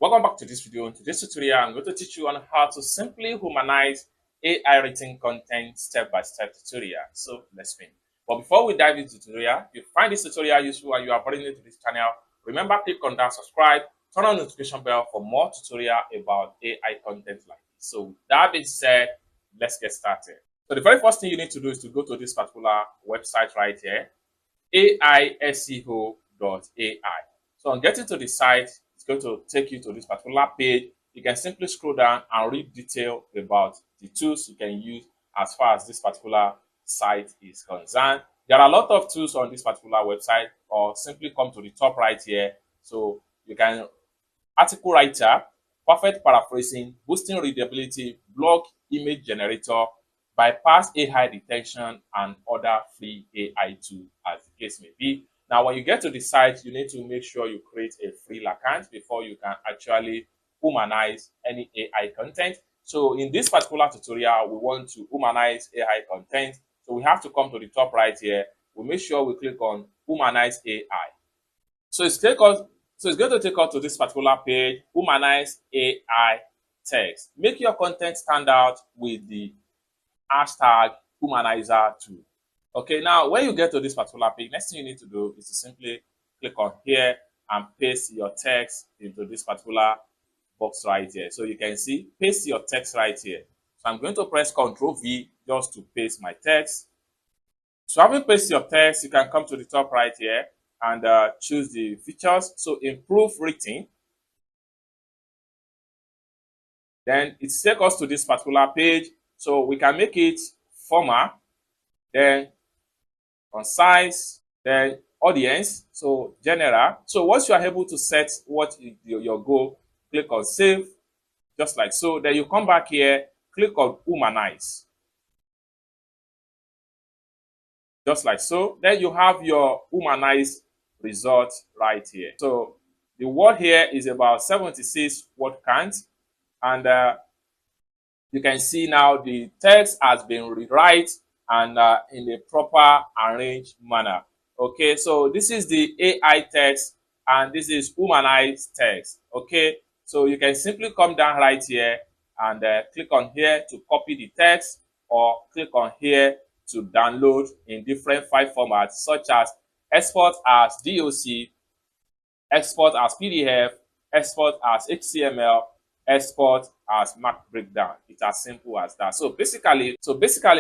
Welcome back to this video. In today's tutorial, I'm going to teach you on how to simply humanize AI written content step-by-step tutorial. So let's begin. But before we dive into the tutorial, if you find this tutorial useful and you are brand new to this channel, remember click on that subscribe, turn on the notification bell for more tutorial about AI content like this. So with that being said, let's get started. So the very first thing you need to do is to go to this particular website right here, aiseo.ai. So on getting to the site, it's going to take you to this particular page. You can simply scroll down and read detail about the tools you can use as far as this particular site is concerned. There are a lot of tools on this particular website, or simply come to the top right here. So you can article writer, perfect paraphrasing, boosting readability, blog image generator, bypass AI detection, and other free AI tools as the case may be. Now, when you get to the site, you need to make sure you create a free account before you can actually humanize any AI content. So in this particular tutorial, we want to humanize AI content. So we have to come to the top right here. We make sure we click on Humanize AI. So it's going to take us to this particular page, Humanize AI text. Make your content stand out with the hashtag humanizer tool. Okay, now when you get to this particular page, next thing you need to do is to simply click on here and paste your text into this particular box right here. So you can see, paste your text right here. So I'm going to press Ctrl V just to paste my text. So having pasted your text, you can come to the top right here and choose the features. So in proofreading, then it takes us to this particular page. So we can make it format, then concise, then audience, so general. So once you are able to set what is your goal, click on save, just like so. Then you come back here, click on humanize, just like so. Then you have your humanized result right here. So the word here is about 76 word count, and you can see now the text has been rewritten and in a proper arranged manner. Okay, so this is the AI text and this is humanized text. Okay, so you can simply come down right here and click on here to copy the text, or click on here to download in different file formats such as export as DOC, export as PDF, export as HTML, export as mark breakdown. It's as simple as that. So basically,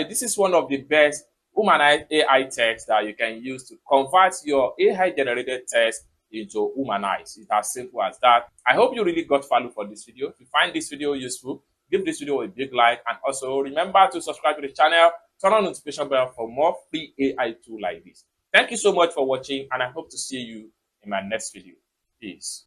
this is one of the best humanized AI text that you can use to convert your AI generated text into humanized. It's as simple as that. I hope you really got value for this video. If you find this video useful, give this video a big like, and also remember to subscribe to the channel, turn on the notification bell for more free AI tools like this. Thank you so much for watching, and I hope to see you in my next video. Peace.